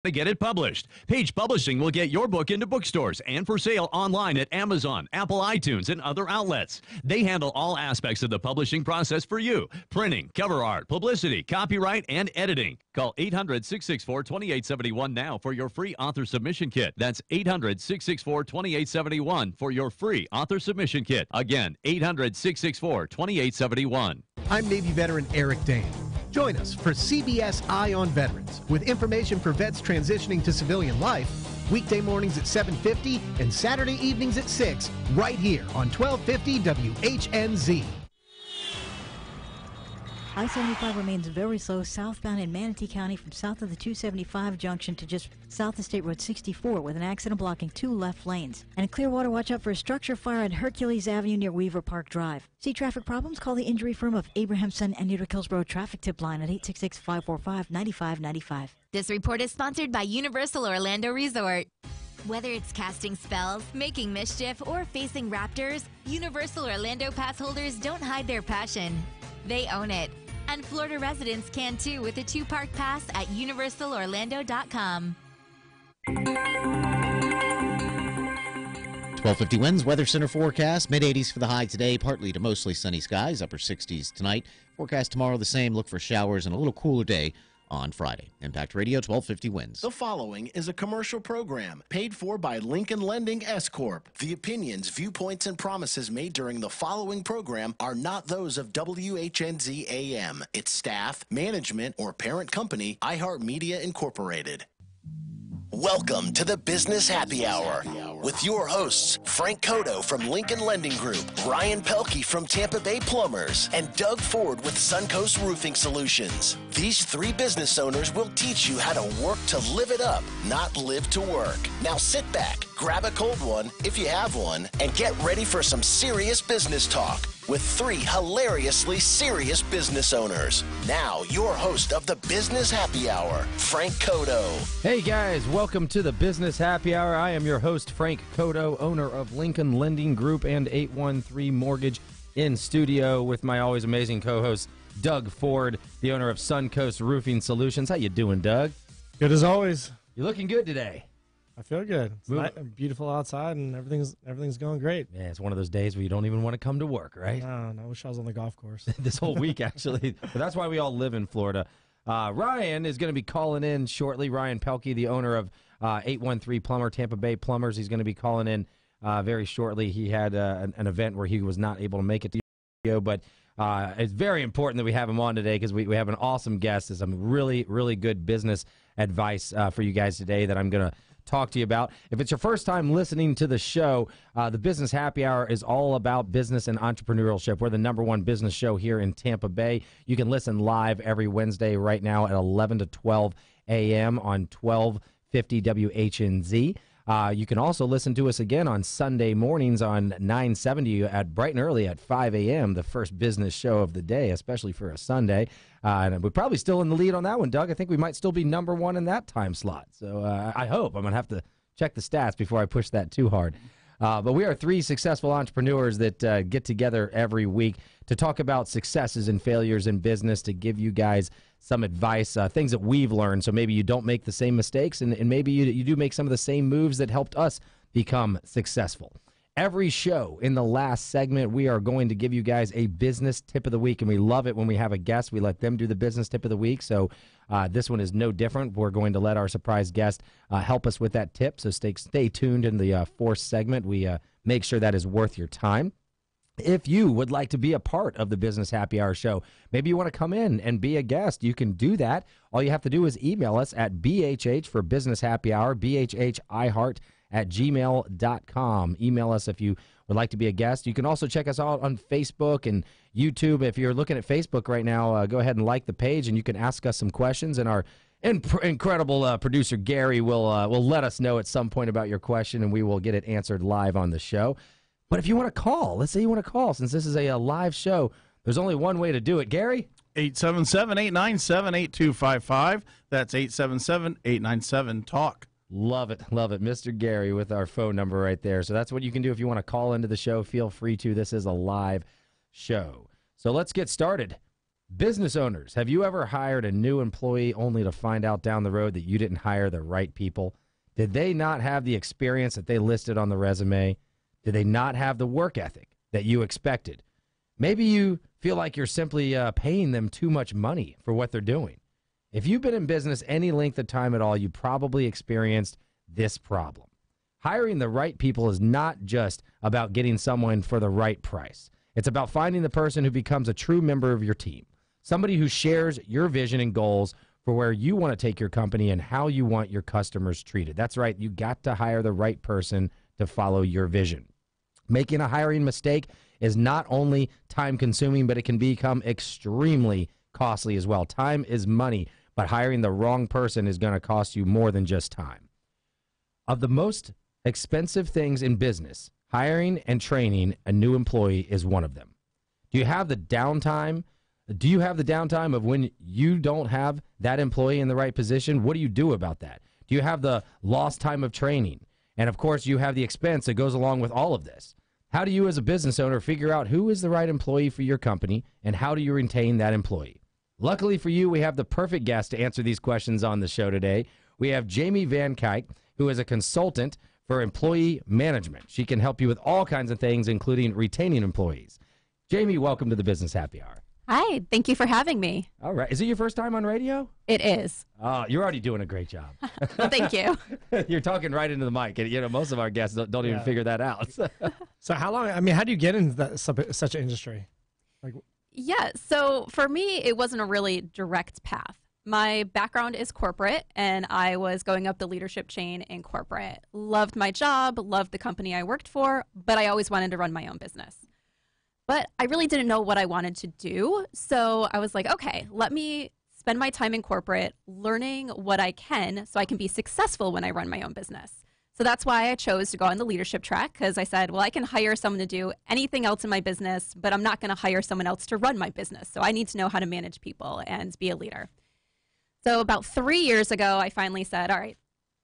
to get it published. Page Publishing will get your book into bookstores and for sale online at Amazon, Apple iTunes, and other outlets. They handle all aspects of the publishing process for you: printing, cover art, publicity, copyright, and editing. Call 800-664-2871 now for your free author submission kit. That's 800-664-2871 for your free author submission kit. Again, 800-664-2871. I'm Navy veteran Eric Dane. Join us for CBS Eye on Veterans with information for vets transitioning to civilian life, weekday mornings at 7:50 and Saturday evenings at 6, right here on 1250 WHNZ. I-75 remains very slow southbound in Manatee County from south of the 275 junction to just south of State Road 64 with an accident blocking 2 left lanes. And in Clearwater, watch out for a structure fire at Hercules Avenue near Weaver Park Drive. See traffic problems? Call the injury firm of Abrahamson and Utica Hillsborough traffic tip line at 866-545-9595. This report is sponsored by Universal Orlando Resort. Whether it's casting spells, making mischief, or facing raptors, Universal Orlando pass holders don't hide their passion. They own it. And Florida residents can too with a 2-park pass at universalorlando.com. 1250 winds, Weather Center forecast. Mid-80s for the high today, partly to mostly sunny skies, upper 60s tonight. Forecast tomorrow the same, look for showers and a little cooler day on Friday. Impact Radio 1250 winds. The following is a commercial program paid for by Lincoln Lending S Corp. The opinions, viewpoints, and promises made during the following program are not those of WHNZ AM, its staff, management, or parent company, iHeartMedia Incorporated. Welcome to the Business Happy Hour with your hosts, Frank Coto from Lincoln Lending Group, Ryan Pelky from TampaBay Plumbers, and Doug Ford with Suncoast Roofing Solutions. These 3 business owners will teach you how to work to live it up, not live to work. Now sit back, grab a cold one if you have one, and get ready for some serious business talk with 3 hilariously serious business owners. Now, your host of the Business Happy Hour, Frank Coto. Hey guys, welcome to the Business Happy Hour. I am your host, Frank Coto, owner of Lincoln Lending Group and 813 Mortgage, in studio with my always amazing co-host, Doug Ford, the owner of Suncoast Roofing Solutions. How you doing, Doug? Good as always. You're looking good today. I feel good. It's beautiful outside, and everything's going great. Yeah, it's one of those days where you don't even want to come to work, right? No, I wish I was on the golf course. This whole week, actually. But that's why we all live in Florida. Ryan is going to be calling in shortly. Ryan Pelky, the owner of 813 TampaBay Plumbers. He's going to be calling in very shortly. He had an event where he was not able to make it to the studio, but it's very important that we have him on today because we have an awesome guest. There's some really, really good business advice for you guys today that I'm going to talk to you about. If it's your first time listening to the show, the Business Happy Hour is all about business and entrepreneurship. We're the #1 business show here in Tampa Bay. You can listen live every Wednesday right now at 11 to 12 a.m. on 1250 WHNZ. You can also listen to us again on Sunday mornings on 970 at bright and early at 5 a.m., the first business show of the day, especially for a Sunday. And we're probably still in the lead on that one, Doug. I think we might still be #1 in that time slot. So I hope. I'm going to have to check the stats before I push that too hard. But we are 3 successful entrepreneurs that get together every week to talk about successes and failures in business, to give you guys some advice, things that we've learned, so maybe you don't make the same mistakes, and maybe you do make some of the same moves that helped us become successful. Every show in the last segment, we are going to give you guys a business tip of the week, and we love it when we have a guest. We let them do the business tip of the week, so this one is no different. We're going to let our surprise guest help us with that tip, so stay tuned in the 4th segment. We make sure that is worth your time. If you would like to be a part of the Business Happy Hour show, maybe you want to come in and be a guest, you can do that. All you have to do is email us at BHH for Business Happy Hour, BHHiHeart@gmail.com. Email us if you would like to be a guest. You can also check us out on Facebook and YouTube. If you're looking at Facebook right now, go ahead and like the page, and you can ask us some questions, and our incredible producer Gary will let us know at some point about your question, and we will get it answered live on the show. But if you want to call, let's say you want to call, since this is a live show, there's only one way to do it. Gary? 877-897-8255. That's 877-897-TALK. Love it. Love it. Mr. Gary with our phone number right there. So that's what you can do if you want to call into the show. Feel free to. This is a live show. So let's get started. Business owners, have you ever hired a new employee only to find out down the road that you didn't hire the right people? Did they not have the experience that they listed on the resume? Did they not have the work ethic that you expected? Maybe you feel like you're simply paying them too much money for what they're doing. If you've been in business any length of time at all, you probably experienced this problem. Hiring the right people is not just about getting someone for the right price. It's about finding the person who becomes a true member of your team, somebody who shares your vision and goals for where you want to take your company and how you want your customers treated. That's right. You got to hire the right person to follow your vision. Making a hiring mistake is not only time consuming, but it can become extremely costly as well. Time is money, but hiring the wrong person is going to cost you more than just time. Of the most expensive things in business, hiring and training a new employee is one of them. Do you have the downtime? Do you have the downtime of when you don't have that employee in the right position? What do you do about that? Do you have the lost time of training? And of course, you have the expense that goes along with all of this. How do you as a business owner figure out who is the right employee for your company, and how do you retain that employee? Luckily for you, we have the perfect guest to answer these questions on the show today. We have Jamie Van Kuyk, who is a consultant for employee management. She can help you with all kinds of things, including retaining employees. Jamie, welcome to the Business Happy Hour. Hi, thank you for having me. All right. Is it your first time on radio? It is. You're already doing a great job. Well, thank you. You're talking right into the mic, and most of our guests don't even figure that out. So how long? I mean, how do you get into such an industry? Yeah, so for me, it wasn't a really direct path. My background is corporate, and I was going up the leadership chain in corporate. Loved my job, loved the company I worked for, but I always wanted to run my own business. But I really didn't know what I wanted to do, so I was like, okay, let me spend my time in corporate learning what I can so I can be successful when I run my own business. So that's why I chose to go on the leadership track, because I said, well, I can hire someone to do anything else in my business, but I'm not going to hire someone else to run my business. So I need to know how to manage people and be a leader. So about 3 years ago, I finally said, all right,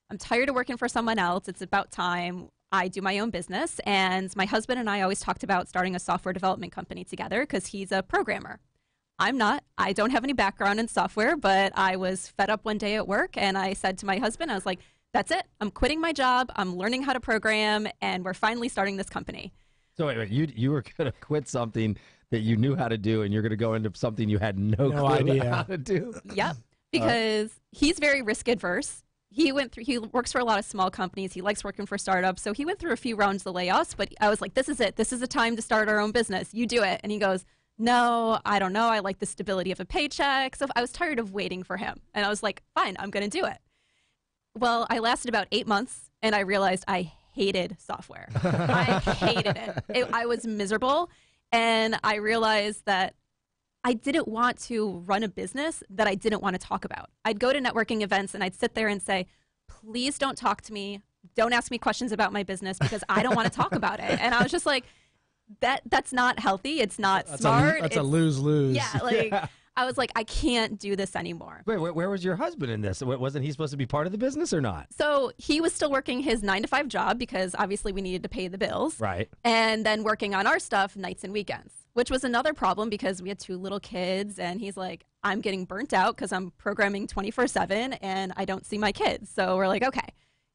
I'm tired of working for someone else. It's about time I do my own business. And my husband and I always talked about starting a software development company together because he's a programmer. I'm not. I don't have any background in software, but I was fed up one day at work, and I said to my husband, I was like, that's it. I'm quitting my job. I'm learning how to program, and we're finally starting this company. So wait, you were going to quit something that you knew how to do, and you're going to go into something you had no clue idea how to do? Yep, because he's very risk adverse. He works for a lot of small companies. He likes working for startups. So he went through a few rounds of layoffs, but I was like, this is it. This is the time to start our own business. You do it. And he goes, no, I don't know. I like the stability of a paycheck. So I was tired of waiting for him. And I was like, fine, I'm going to do it. Well, I lasted about 8 months, and I realized I hated software. I hated it. I was miserable. And I realized that I didn't want to run a business that I didn't want to talk about. I'd go to networking events and I'd sit there and say, please don't talk to me. Don't ask me questions about my business because I don't want to talk about it. And I was just like, that's not healthy. It's not smart. That's a lose-lose. Yeah, I was like, I can't do this anymore. Wait, where was your husband in this? Wasn't he supposed to be part of the business or not? So he was still working his 9-to-5 job because obviously we needed to pay the bills. Right. And then working on our stuff nights and weekends, which was another problem because we had 2 little kids. And he's like, I'm getting burnt out because I'm programming 24/7 and I don't see my kids. So we're like, okay,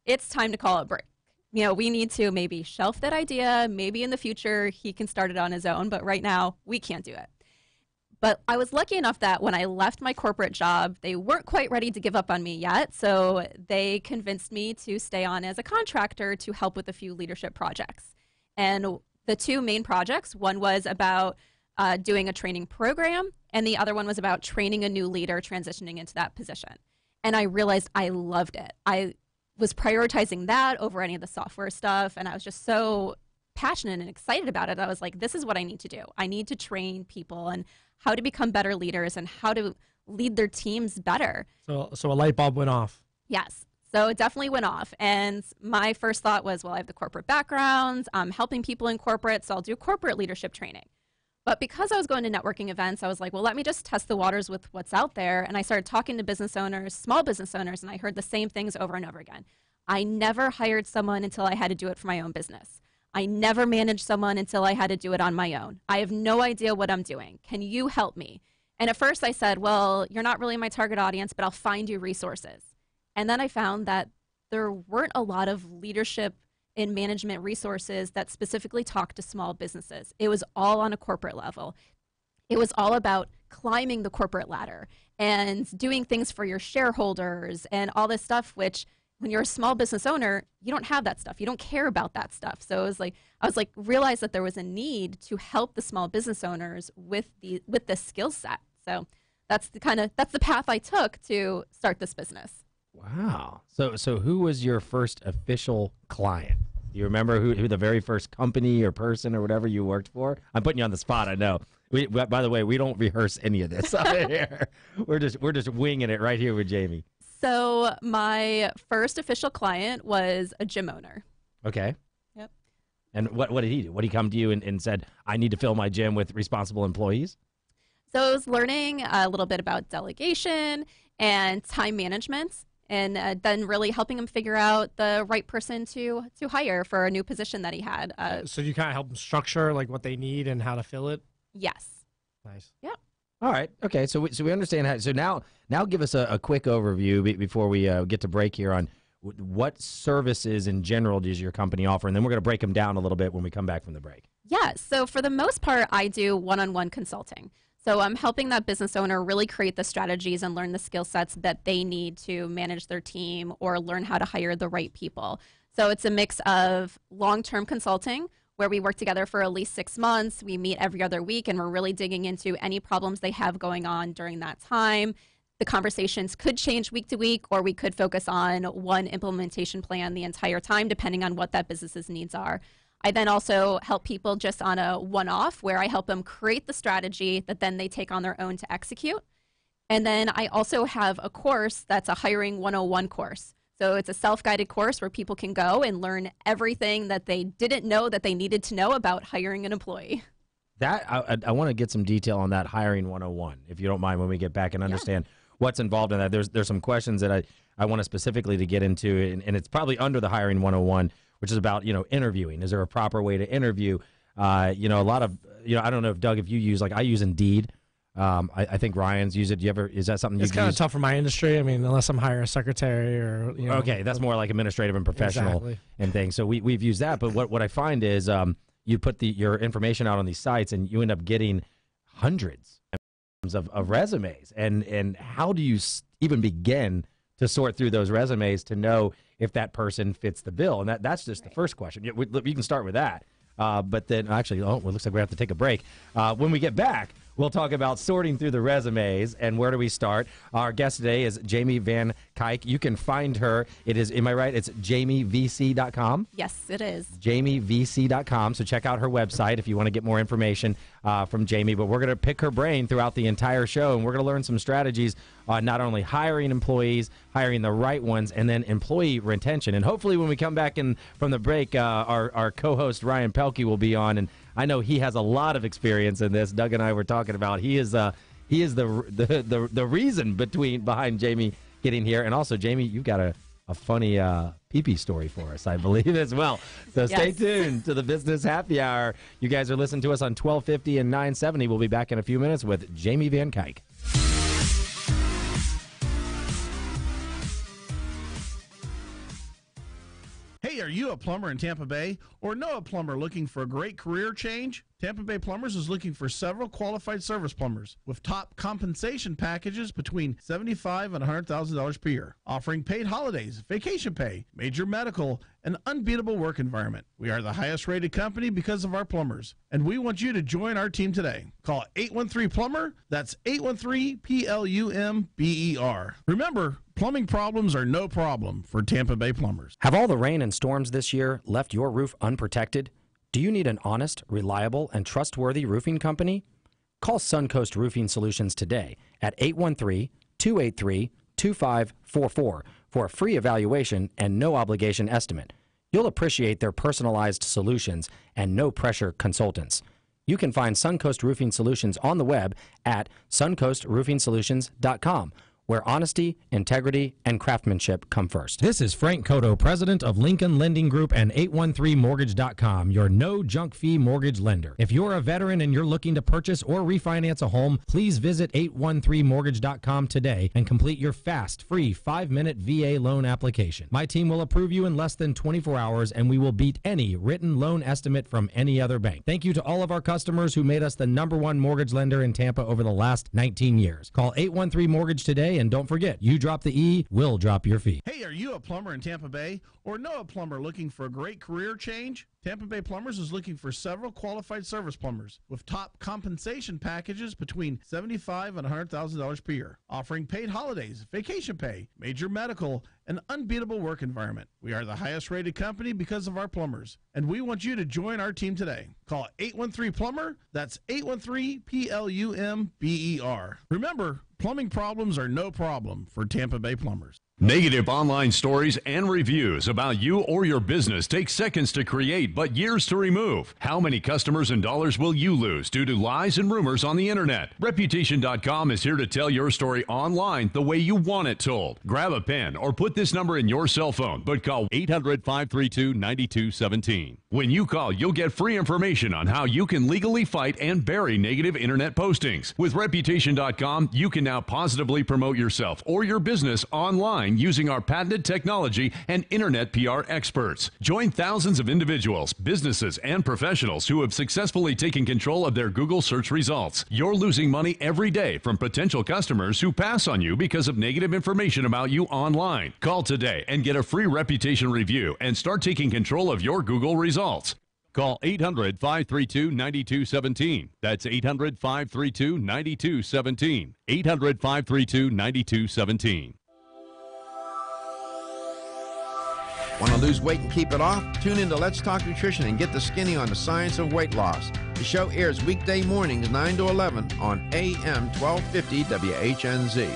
it's time to call it a break. We need to maybe shelf that idea. Maybe in the future he can start it on his own. But right now we can't do it. But I was lucky enough that when I left my corporate job, they weren't quite ready to give up on me yet. So they convinced me to stay on as a contractor to help with a few leadership projects. And the 2 main projects, one was about doing a training program, and the other one was about training a new leader transitioning into that position. And I realized I loved it. I was prioritizing that over any of the software stuff, and I was just so passionate and excited about it. I was like, this is what I need to do. I need to train people and how to become better leaders and how to lead their teams better. So a light bulb went off. Yes. So it definitely went off. And my first thought was, well, I have the corporate background. I'm helping people in corporate, so I'll do corporate leadership training. But because I was going to networking events, I was like, well, let me just test the waters with what's out there. And I started talking to business owners, small business owners, and I heard the same things over and over again. I never hired someone until I had to do it for my own business. I never managed someone until I had to do it on my own. I have no idea what I'm doing. Can you help me? And at first I said, well, you're not really my target audience, but I'll find you resources. And then I found that there weren't a lot of leadership and management resources that specifically talk to small businesses. It was all on a corporate level. It was all about climbing the corporate ladder and doing things for your shareholders and all this stuff, which when you're a small business owner, you don't have that stuff. You don't care about that stuff. So I was like, realized that there was a need to help the small business owners with this skill set. So that's the path I took to start this business. Wow. So who was your first official client? Do you remember who the very first company or person or whatever you worked for? I'm putting you on the spot, I know. By the way, we don't rehearse any of this here. We're just winging it right here with Jamie. So my first official client was a gym owner. Okay. Yep. And what did he do? What did he come to you and said, I need to fill my gym with responsible employees? So I was learning a little bit about delegation and time management, and then really helping him figure out the right person to hire for a new position that he had. So you kind of help them structure like what they need and how to fill it? Yes. Nice. Yep. All right. Okay. So we understand how. So now give us a quick overview before we get to break here on what services in general does your company offer, and then we're going to break them down a little bit when we come back from the break. Yeah. So for the most part, I do one-on-one consulting. So I'm helping that business owner really create the strategies and learn the skill sets that they need to manage their team or learn how to hire the right people. So it's a mix of long-term consulting, where we work together for at least 6 months. We meet every other week, and we're really digging into any problems they have going on during that time. The conversations could change week to week, or we could focus on one implementation plan the entire time, depending on what that business's needs are. I then also help people just on a one-off, where I help them create the strategy that then they take on their own to execute. And then I also have a course that's a Hiring 101 course. So it's a self-guided course where people can go and learn everything that they didn't know that they needed to know about hiring an employee. That I want to get some detail on that Hiring 101, if you don't mind, when we get back and understand what's involved in that. There's some questions that I want to specifically to get into, and it's probably under the Hiring 101, which is about, interviewing. Is there a proper way to interview? A lot of, I don't know if Doug, if you use, I use Indeed. I think Ryan's used it. Is that something you use? It's kind of tough for my industry. I mean, unless I'm hiring a secretary or, Okay, that's more like administrative and professional and things. So we've used that. But what I find is you put your information out on these sites and you end up getting hundreds of resumes. And how do you even begin to sort through those resumes to know if that person fits the bill? And that's just the first question. You can start with that. But then actually, it looks like we have to take a break. When we get back, we'll talk about sorting through the resumes and where do we start. Our guest today is Jamie Van Kuyk. You can find her. It is, am I right? It's jamievc.com? Yes, it is. jamievc.com. So check out her website if you want to get more information from Jamie. But we're going to pick her brain throughout the entire show, and we're going to learn some strategies on not only hiring employees, hiring the right ones, and then employee retention. And hopefully when we come back in from the break, our co-host Ryan Pelky will be on, and I know he has a lot of experience in this. Doug and I were talking about he is the reason behind Jamie getting here. And also, Jamie, you've got a funny pee-pee story for us, I believe, as well. So stay tuned to the Business Happy Hour. You guys are listening to us on 1250 and 970. We'll be back in a few minutes with Jamie Van Kuyk. Hey, are you a plumber in Tampa Bay or know a plumber looking for a great career change? Tampa Bay Plumbers is looking for several qualified service plumbers with top compensation packages between $75,000 and $100,000 per year, offering paid holidays, vacation pay, major medical, and unbeatable work environment. We are the highest rated company because of our plumbers, and we want you to join our team today. Call 813-PLUMBER. That's 813-PLUMBER. Remember, plumbing problems are no problem for Tampa Bay Plumbers. Have all the rain and storms this year left your roof unprotected? Do you need an honest, reliable, and trustworthy roofing company? Call Suncoast Roofing Solutions today at 813-283-2544 for a free evaluation and no-obligation estimate. You'll appreciate their personalized solutions and no-pressure consultants. You can find Suncoast Roofing Solutions on the web at suncoastroofingsolutions.com where honesty, integrity, and craftsmanship come first. This is Frank Coto, president of Lincoln Lending Group and 813mortgage.com, your no junk fee mortgage lender. If you're a veteran and you're looking to purchase or refinance a home, please visit 813mortgage.com today and complete your fast, free 5-minute VA loan application. My team will approve you in less than 24 hours, and we will beat any written loan estimate from any other bank. Thank you to all of our customers who made us the #1 mortgage lender in Tampa over the last 19 years. Call 813mortgage today, and don't forget, you drop the E, we'll drop your fee. Hey, are you a plumber in Tampa Bay or know a plumber looking for a great career change? Tampa Bay Plumbers is looking for several qualified service plumbers with top compensation packages between $75,000 and $100,000 per year, offering paid holidays, vacation pay, major medical, and unbeatable work environment. We are the highest rated company because of our plumbers, and we want you to join our team today. Call 813-PLUMBER. That's 813-PLUMBER. Remember, plumbing problems are no problem for Tampa Bay Plumbers. Negative online stories and reviews about you or your business take seconds to create but years to remove. How many customers and dollars will you lose due to lies and rumors on the internet? Reputation.com is here to tell your story online the way you want it told. Grab a pen or put this number in your cell phone, but call 800-532-9217. When you call, you'll get free information on how you can legally fight and bury negative internet postings. With Reputation.com, you can now positively promote yourself or your business online using our patented technology and internet PR experts. Join thousands of individuals, businesses, and professionals who have successfully taken control of their Google search results. You're losing money every day from potential customers who pass on you because of negative information about you online. Call today and get a free reputation review and start taking control of your Google results. Call 800-532-9217. That's 800-532-9217. 800-532-9217. Want to lose weight and keep it off? Tune in to Let's Talk Nutrition and get the skinny on the science of weight loss. The show airs weekday mornings 9 to 11 on AM 1250 WHNZ.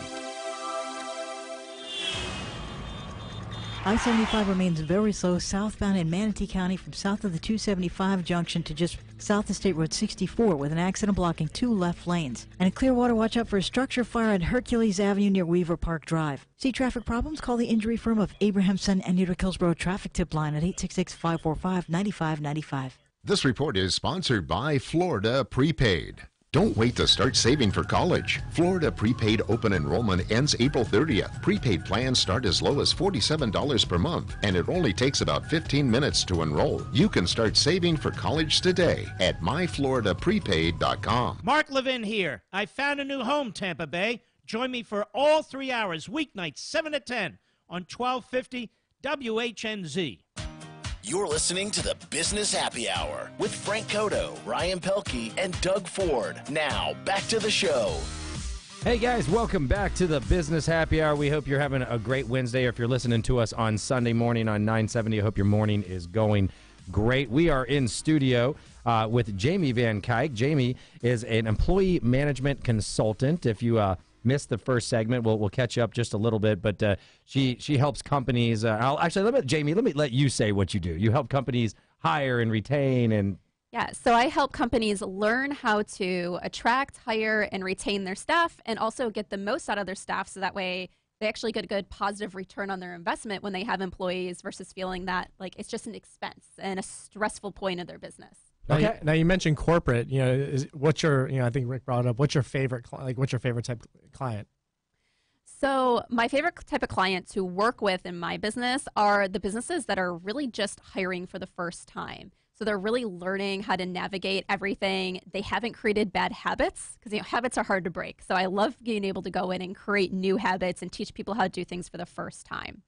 I-75 remains very slow southbound in Manatee County from south of the 275 junction to just south of State Road 64 with an accident blocking 2 left lanes. And in Clearwater, watch out for a structure fire at Hercules Avenue near Weaver Park Drive. See traffic problems? Call the injury firm of Abrahamson and Utica Hillsborough traffic tip line at 866-545-9595. This report is sponsored by Florida Prepaid. Don't wait to start saving for college. Florida Prepaid Open Enrollment ends April 30th. Prepaid plans start as low as $47 per month, and it only takes about 15 minutes to enroll. You can start saving for college today at myfloridaprepaid.com. Mark Levin here. I found a new home, Tampa Bay. Join me for all 3 hours, weeknights, 7 to 10 on 1250 WHNZ. You're listening to the Business Happy Hour with Frank Coto, Ryan Pelky, and Doug Ford. Now, back to the show. Hey guys, welcome back to the Business Happy Hour. We hope you're having a great Wednesday, or if you're listening to us on Sunday morning on 970, I hope your morning is going great. We are in studio with Jamie Van Kuyk. Jamie is an employee management consultant. If you missed the first segment, we'll catch you up just a little bit, but she helps companies. Jamie, let me let you say what you do. You help companies hire and retain and. Yeah, so I help companies learn how to attract, hire, and retain their staff, and also get the most out of their staff, so that way they actually get a good positive return on their investment when they have employees versus feeling that like it's just an expense and a stressful point of their business. Okay. Now you mentioned corporate. What's your? I think Rick brought it up. What's your favorite? What's your favorite type of client? So my favorite type of client to work with in my business are the businesses that are really just hiring for the first time. So they're really learning how to navigate everything. They haven't created bad habits because habits are hard to break. So I love being able to go in and create new habits and teach people how to do things for the first time.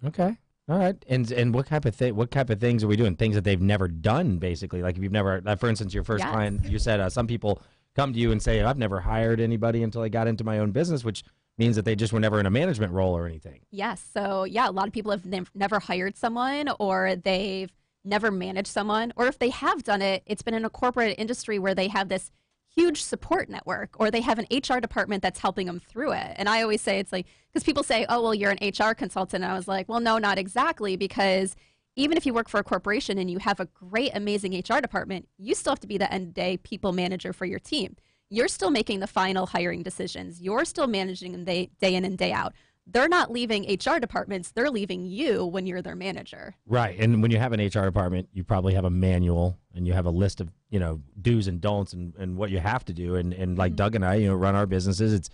Okay. All right, and what type of things are we doing? Things that they've never done, basically. Like if you've never, for instance, your first client, you said some people come to you and say, "I've never hired anybody until I got into my own business," which means that they just were never in a management role or anything. Yes. So a lot of people have never hired someone, or they've never managed someone, or if they have done it, it's been in a corporate industry where they have this huge support network, or they have an HR department that's helping them through it. And I always say, it's like, because people say, oh, well, you're an HR consultant. And I was like, well, no, not exactly, because even if you work for a corporation and you have a great, amazing HR department, you still have to be the end of the day people manager for your team. You're still making the final hiring decisions. You're still managing them day in and day out. They're not leaving HR departments. They're leaving you when you're their manager. Right. And when you have an HR department, you probably have a manual and you have a list of, do's and don'ts and what you have to do. And like Doug and I, run our businesses.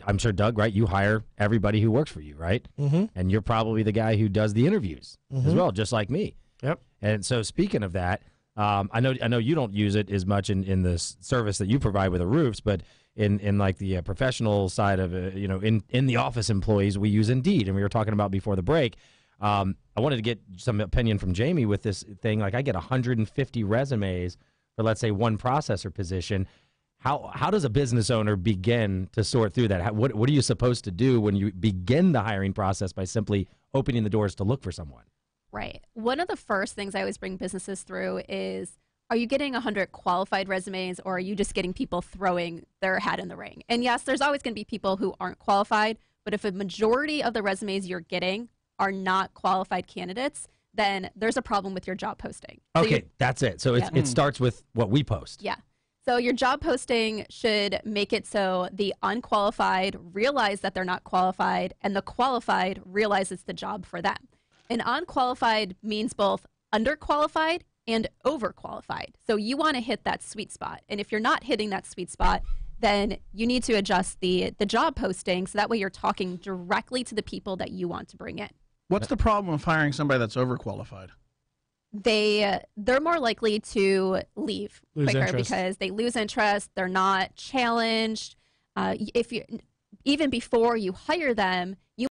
I'm sure, Doug, right? You hire everybody who works for you, right? Mm-hmm. And you're probably the guy who does the interviews as well, just like me. Yep. And so speaking of that, I know you don't use it as much in the service that you provide with the roofs, but in like the professional side of it, in the office employees, we use Indeed, and we were talking about before the break. I wanted to get some opinion from Jamie with this thing. Like I get 150 resumes for, let's say, one processor position. How does a business owner begin to sort through that? What are you supposed to do when you begin the hiring process by simply opening the doors to look for someone? Right. One of the first things I always bring businesses through is, are you getting 100 qualified resumes, or are you just getting people throwing their hat in the ring? And yes, there's always going to be people who aren't qualified, but if a majority of the resumes you're getting are not qualified candidates, then there's a problem with your job posting. Okay, that's it. So it starts with what we post. Yeah. So your job posting should make it so the unqualified realize that they're not qualified, and the qualified realize it's the job for them. And unqualified means both underqualified and overqualified. So you want to hit that sweet spot. And if you're not hitting that sweet spot, then you need to adjust the job posting so that way you're talking directly to the people that you want to bring in. What's the problem with hiring somebody that's overqualified? They're more likely to leave quicker interest. because they lose interest. They're not challenged. Even before you hire them, you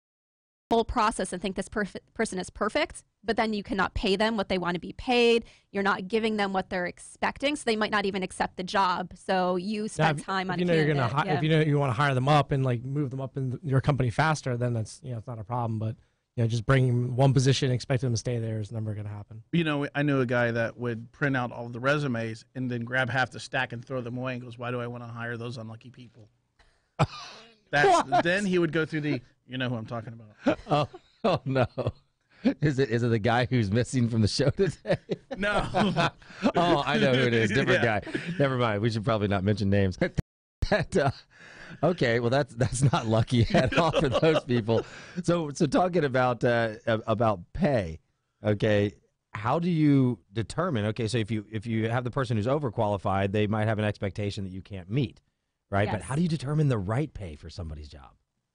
whole process and think this person is perfect, but then you cannot pay them what they want to be paid. You're not giving them what they're expecting, so they might not even accept the job. So you spend time on a candidate. If you want to hire them up and like move them up in your company faster, then that's it's not a problem. But just bringing one position, expecting them to stay there is never going to happen. I knew a guy that would print out all of the resumes and then grab half the stack and throw them away and goes, "Why do I want to hire those unlucky people?" Then he would go through the. You know who I'm talking about. Oh no. Is it the guy who's missing from the show today? No. Oh, I know who it is. Different guy. Never mind. We should probably not mention names. Okay, well that's not lucky at all for those people. So talking about pay, okay, how do you determine? Okay, so if you have the person who's overqualified, they might have an expectation that you can't meet, right? Yes. But how do you determine the right pay for somebody's job?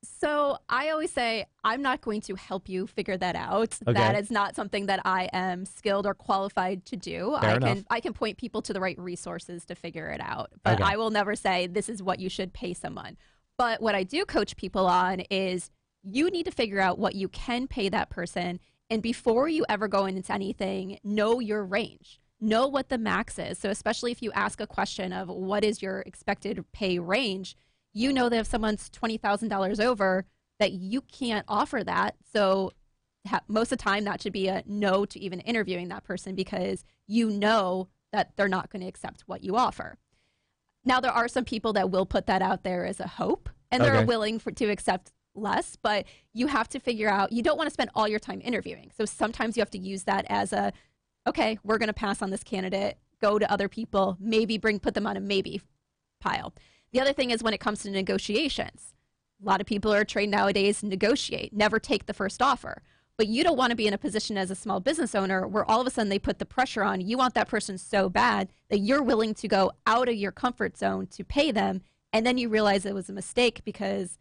So I always say, I'm not going to help you figure that out. Okay. That is not something that I am skilled or qualified to do. Fair enough. I can point people to the right resources to figure it out. But Okay. I will never say this is what you should pay someone. But what I do coach people on is you need to figure out what you can pay that person. And before you ever go into anything, know your range. Know what the max is. So especially if you ask a question of what is your expected pay range, you know that if someone's $20,000 over, that you can't offer that. So most of the time, that should be a no to even interviewing that person because you know that they're not going to accept what you offer. Now, there are some people that will put that out there as a hope, and they're willing to accept less, but you have to figure out, you don't want to spend all your time interviewing. So sometimes you have to use that as okay, we're going to pass on this candidate, go to other people, maybe put them on a maybe pile. The other thing is when it comes to negotiations, a lot of people are trained nowadays to negotiate, never take the first offer. But you don't want to be in a position as a small business owner where all of a sudden they put the pressure on. You want that person so bad that you're willing to go out of your comfort zone to pay them. And then you realize it was a mistake because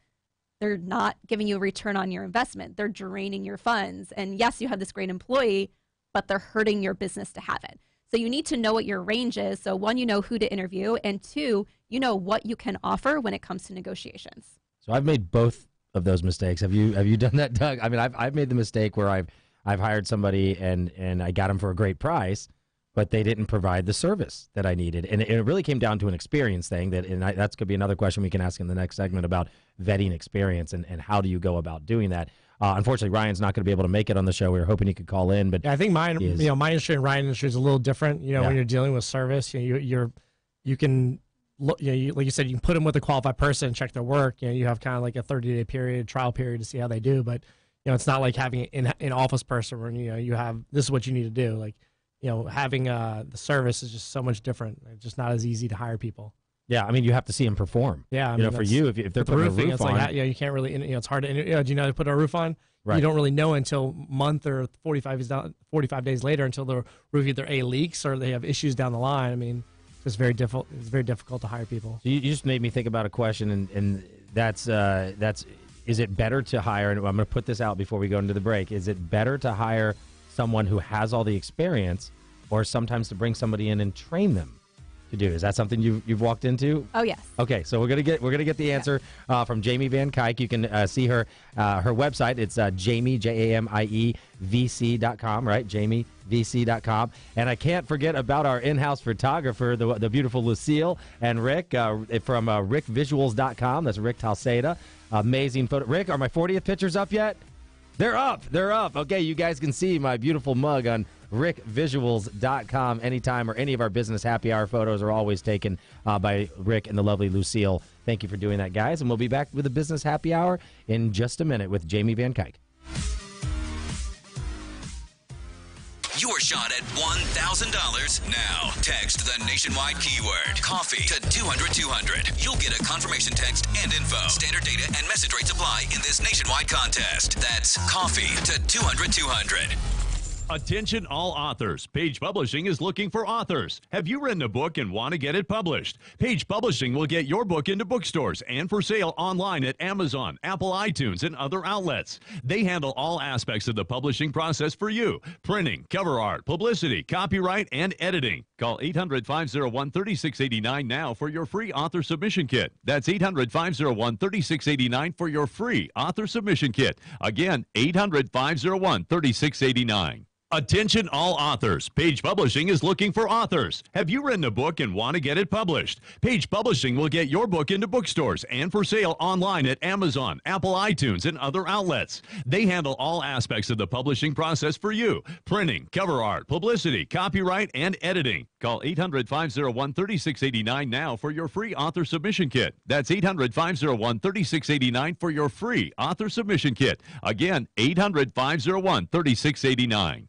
they're not giving you a return on your investment. They're draining your funds. And yes, you have this great employee, but they're hurting your business to have it. So you need to know what your range is. So one, you know who to interview, and two, you know what you can offer when it comes to negotiations. So I've made both of those mistakes. Have you done that, Doug? I mean, I've made the mistake where I've hired somebody and I got them for a great price, but they didn't provide the service that I needed, and it really came down to an experience thing. That's could be another question we can ask in the next segment about vetting experience and how do you go about doing that. Unfortunately, Ryan's not going to be able to make it on the show. We were hoping he could call in, but I think my industry and Ryan's industry is a little different. When you're dealing with service, you can look. Like you said, you can put them with a qualified person and check their work. You have kind of like a 30-day trial period to see how they do. But it's not like having an office person where you have this is what you need to do. Like having the service is just so much different. It's just not as easy to hire people. Yeah, I mean, you have to see them perform. Yeah, I you mean, know, for you, if they're putting roofing, a roof it's on. like, you can't really, it's hard to, do you know how to put a roof on? Right. You don't really know until a month or 45 days later until the roof either A, leaks or they have issues down the line. I mean, it's very difficult. It's very difficult to hire people. So you just made me think about a question, and that's is it better to hire? And I'm going to put this out before we go into the break. Is it better to hire someone who has all the experience, or sometimes to bring somebody in and train them to do? Is that something you've walked into? Oh, yes. Okay, so we're gonna get the answer from Jamie Van Kuyk. You can see her website. It's Jamie JAMIEVC.com, right? JamieVC.com. And I can't forget about our in-house photographer, the beautiful Lucille and Rick from RickVisuals.com. That's Rick Talceda. Amazing photo. Rick, are my 40th pictures up yet? They're up. Okay, you guys can see my beautiful mug on RickVisuals.com anytime, or any of our business happy hour photos are always taken by Rick and the lovely Lucille. Thank you for doing that, guys. And we'll be back with a business happy hour in just a minute with Jamie Van Kuyk. Your shot at $1,000 now. Text the nationwide keyword coffee to 200-200. You'll get a confirmation text and info. Standard data and message rates apply in this nationwide contest. That's coffee to 200-200. Attention all authors. Page Publishing is looking for authors. Have you written a book and want to get it published? Page Publishing will get your book into bookstores and for sale online at Amazon, Apple iTunes, and other outlets. They handle all aspects of the publishing process for you. Printing, cover art, publicity, copyright, and editing. Call 800-501-3689 now for your free author submission kit. That's 800-501-3689 for your free author submission kit. Again, 800-501-3689. Attention all authors. Page Publishing is looking for authors. Have you written a book and want to get it published? Page Publishing will get your book into bookstores and for sale online at Amazon, Apple iTunes, and other outlets. They handle all aspects of the publishing process for you. Printing, cover art, publicity, copyright, and editing. Call 800-501-3689 now for your free author submission kit. That's 800-501-3689 for your free author submission kit. Again, 800-501-3689.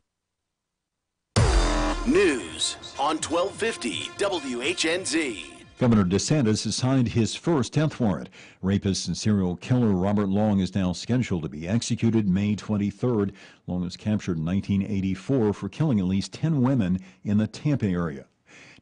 News on 1250 WHNZ. Governor DeSantis has signed his first death warrant. Rapist and serial killer Robert Long is now scheduled to be executed May 23rd. Long was captured in 1984 for killing at least 10 women in the Tampa area.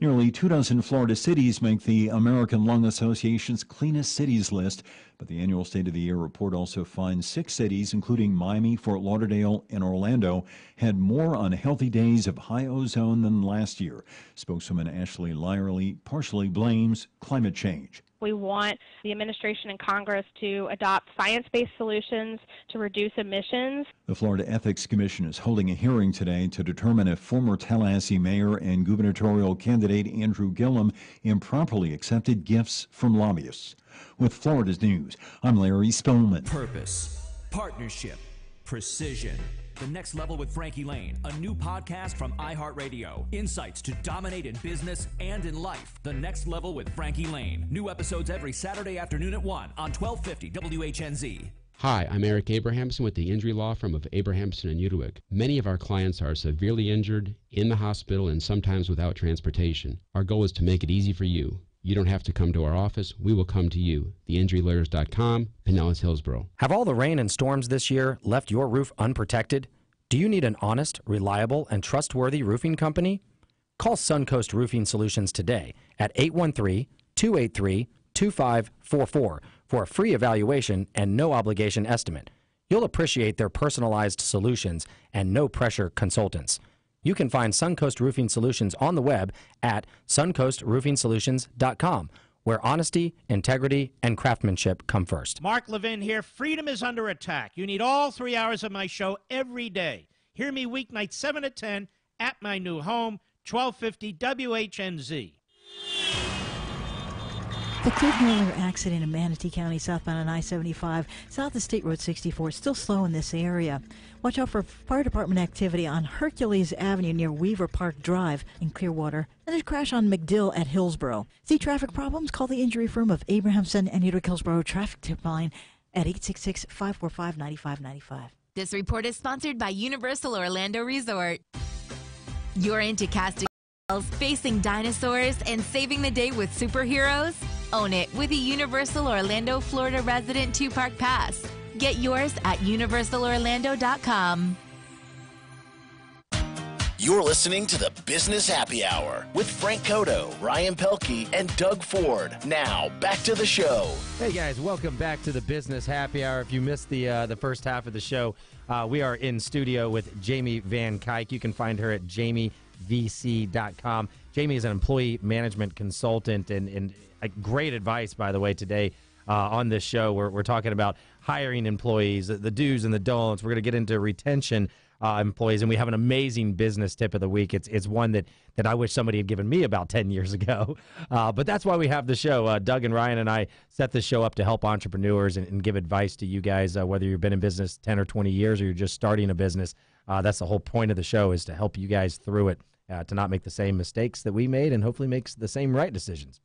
Nearly 24 Florida cities make the American Lung Association's cleanest cities list, but the annual State of the Year report also finds 6 cities, including Miami, Fort Lauderdale, and Orlando, had more unhealthy days of high ozone than last year. Spokeswoman Ashley Lyerly partially blames climate change. We want the administration and Congress to adopt science-based solutions to reduce emissions. The Florida Ethics Commission is holding a hearing today to determine if former Tallahassee mayor and gubernatorial candidate Andrew Gillum improperly accepted gifts from lobbyists. With Florida's news, I'm Larry Spillman. Purpose, partnership, precision. The Next Level with Frankie Lane, a new podcast from iHeartRadio. Insights to dominate in business and in life. The Next Level with Frankie Lane. New episodes every Saturday afternoon at 1 on 1250 WHNZ. Hi, I'm Eric Abrahamson with the Injury Law Firm of Abrahamson and Utewick. Many of our clients are severely injured, in the hospital, and sometimes without transportation. Our goal is to make it easy for you. You don't have to come to our office. We will come to you. TheInjuryLawyers.com, Pinellas, Hillsborough. Have all the rain and storms this year left your roof unprotected? Do you need an honest, reliable, and trustworthy roofing company? Call Suncoast Roofing Solutions today at 813-283-2544 for a free evaluation and no-obligation estimate. You'll appreciate their personalized solutions and no-pressure consultants. You can find Suncoast Roofing Solutions on the web at suncoastroofingsolutions.com, where honesty, integrity, and craftsmanship come first. Mark Levin here. Freedom is under attack. You need all 3 hours of my show every day. Hear me weeknights 7 to 10 at my new home, 1250 WHNZ. The Cliff Miller accident in Manatee County, southbound on I-75, south of State Road 64, still slow in this area. Watch out for fire department activity on Hercules Avenue near Weaver Park Drive in Clearwater. And there's a crash on McDill at Hillsborough. See traffic problems? Call the injury firm of Abrahamson and Utewick Hillsborough traffic tip line at 866-545-9595. This report is sponsored by Universal Orlando Resort. You're into casting Facing dinosaurs and saving the day with superheroes? Own it with a Universal Orlando, Florida resident 2-park pass. Get yours at universalorlando.com. You're listening to the Business Happy Hour with Frank Coto, Ryan Pelky, and Doug Ford. Now, back to the show. Hey, guys, welcome back to the Business Happy Hour. If you missed the first half of the show, we are in studio with Jamie Van Kuyk. You can find her at jamievc.com. Jamie is an employee management consultant and great advice, by the way, today on this show. We're talking about hiring employees, the do's and the don'ts. We're going to get into retention employees, and we have an amazing business tip of the week. It's one that I wish somebody had given me about 10 years ago. But that's why we have the show. Doug and Ryan and I set the show up to help entrepreneurs and give advice to you guys, whether you've been in business 10 or 20 years or you're just starting a business. That's the whole point of the show, is to help you guys through it, to not make the same mistakes that we made and hopefully make the same right decisions.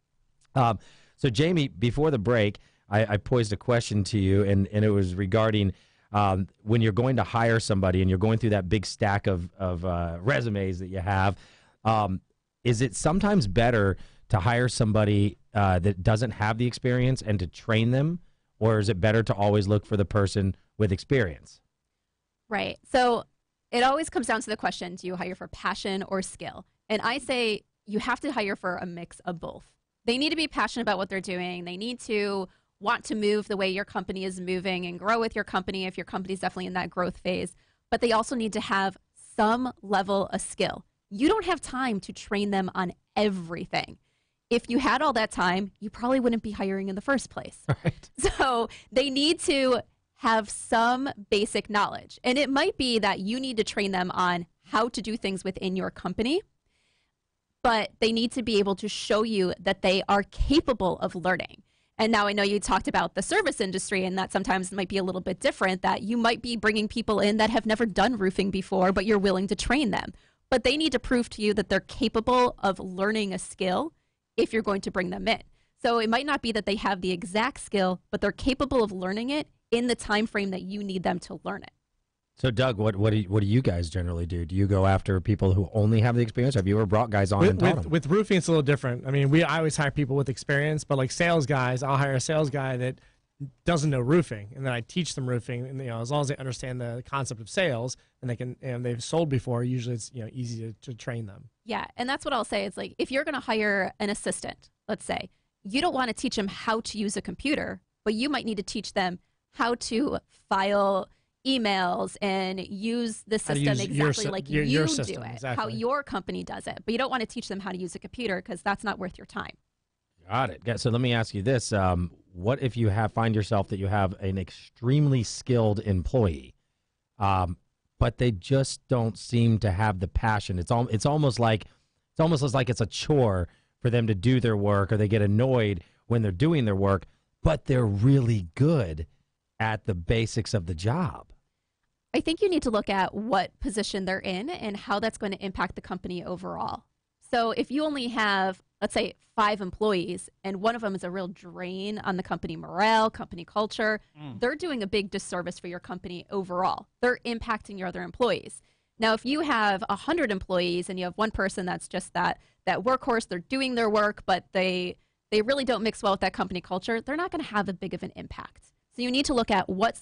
So, Jamie, before the break, I posed a question to you, and it was regarding when you're going to hire somebody and you're going through that big stack of resumes that you have, is it sometimes better to hire somebody that doesn't have the experience and to train them, or is it better to always look for the person with experience? Right. So it always comes down to the question, do you hire for passion or skill? And I say you have to hire for a mix of both. They need to be passionate about what they're doing. They need to want to move the way your company is moving and grow with your company if your company is definitely in that growth phase. But they also need to have some level of skill. You don't have time to train them on everything. If you had all that time, you probably wouldn't be hiring in the first place. Right. So they need to have some basic knowledge. And it might be that you need to train them on how to do things within your company, but they need to be able to show you that they are capable of learning. And now I know you talked about the service industry, and that sometimes might be a little bit different, that you might be bringing people in that have never done roofing before, but you're willing to train them. But they need to prove to you that they're capable of learning a skill if you're going to bring them in. So it might not be that they have the exact skill, but they're capable of learning it in the time frame that you need them to learn it. So, Doug, what do you guys generally do? Do you go after people who only have the experience? Have you ever brought guys on and taught them? With roofing, it's a little different. I mean, I always hire people with experience, but like sales guys, I'll hire a sales guy that doesn't know roofing, and then I teach them roofing. And as long as they understand the concept of sales and they've sold before, usually it's easy to train them. Yeah, and that's what I'll say. It's like if you're going to hire an assistant, let's say, you don't want to teach them how to use a computer, but you might need to teach them how to file emails and use the system exactly like you do it, exactly how your company does it. But you don't want to teach them how to use a computer because that's not worth your time. Got it. So let me ask you this. What if you find yourself that you have an extremely skilled employee, but they just don't seem to have the passion? It's almost like it's a chore for them to do their work, or they get annoyed when they're doing their work, but they're really good at the basics of the job. I think you need to look at what position they're in and how that's going to impact the company overall. So if you only have, let's say, 5 employees and one of them is a real drain on the company morale, company culture, they're doing a big disservice for your company overall. They're impacting your other employees. Now, if you have 100 employees and you have one person that's just that workhorse, they're doing their work, but they really don't mix well with that company culture, they're not going to have a big of an impact. So you need to look at what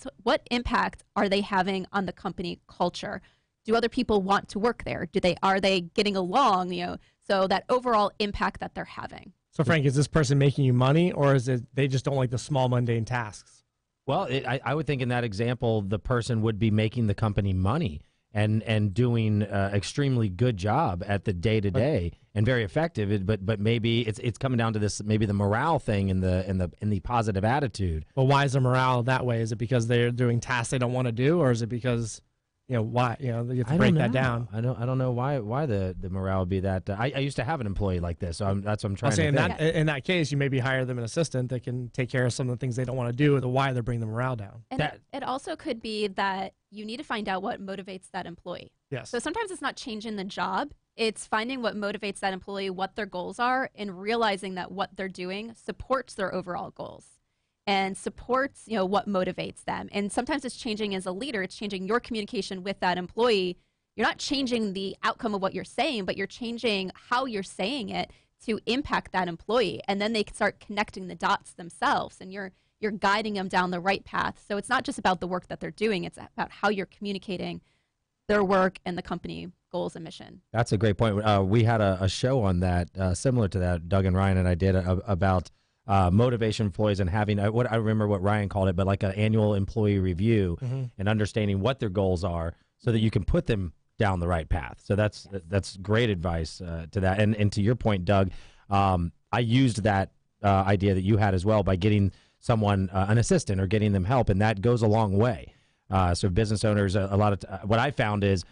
impact are they having on the company culture? Do other people want to work there? Are they getting along? So that overall impact that they're having. So Frank, is this person making you money, or is it they just don't like the small mundane tasks? Well, I would think in that example, the person would be making the company money and doing extremely good job at the day-to-day and very effective. But maybe it's coming down to this, maybe the morale thing and the positive attitude. Well, why is the morale that way? Is it because they're doing tasks they don't want to do, or is it because why? You have to break that down. I don't know why the morale would be that. I used to have an employee like this, so that's what I'm trying to think. In that case, you maybe hire them an assistant that can take care of some of the things they don't want to do, or why they're bringing the morale down. And it also could be that you need to find out what motivates that employee. Yes. So sometimes it's not changing the job. It's finding what motivates that employee, what their goals are, and realizing that what they're doing supports their overall goals and supports, what motivates them. And sometimes it's changing as a leader. It's changing your communication with that employee you're not changing the outcome of what you're saying, but you're changing how you're saying it to impact that employee. And then they can start connecting the dots themselves, and you're guiding them down the right path. So it's not just about the work that they're doing, it's about how you're communicating their work and the company goals and mission. That's a great point. We had a show on that, similar to that, Doug and Ryan and I did, about motivation employees and having, I remember what Ryan called it, but like an annual employee review and understanding what their goals are so that you can put them down the right path. So that's great advice to that. And to your point, Doug, I used that idea that you had as well by getting someone, an assistant, or getting them help, and that goes a long way. So business owners, a lot of what I found is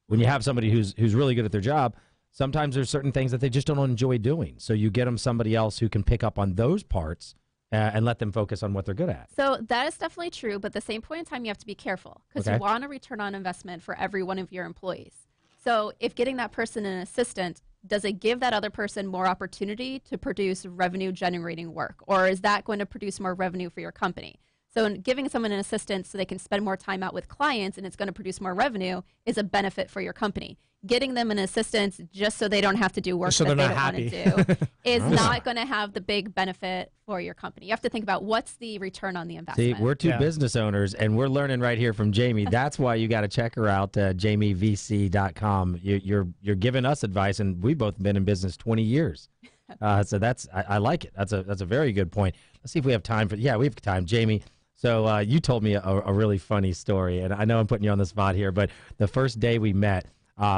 when you have somebody who's really good at their job, sometimes there's certain things that they just don't enjoy doing. So you get them somebody else who can pick up on those parts and let them focus on what they're good at. So that is definitely true, but at the same point in time, you have to be careful because you want a return on investment for every one of your employees. So if getting that person an assistant, does it give that other person more opportunity to produce revenue-generating work, or is that going to produce more revenue for your company? So in giving someone an assistant so they can spend more time out with clients and it's going to produce more revenue is a benefit for your company. Getting them an assistant just so they don't have to do work that they don't want to do is not going to have the big benefit for your company. You have to think about what's the return on the investment. See, we're two business owners, and we're learning right here from Jamie. That's why you got to check her out, jamievc.com. You're giving us advice, and we've both been in business 20 years. So I like it. That's a very good point. Let's see if we have time for. Yeah, we have time, Jamie. So you told me a really funny story, and I know I'm putting you on the spot here, but the first day we met,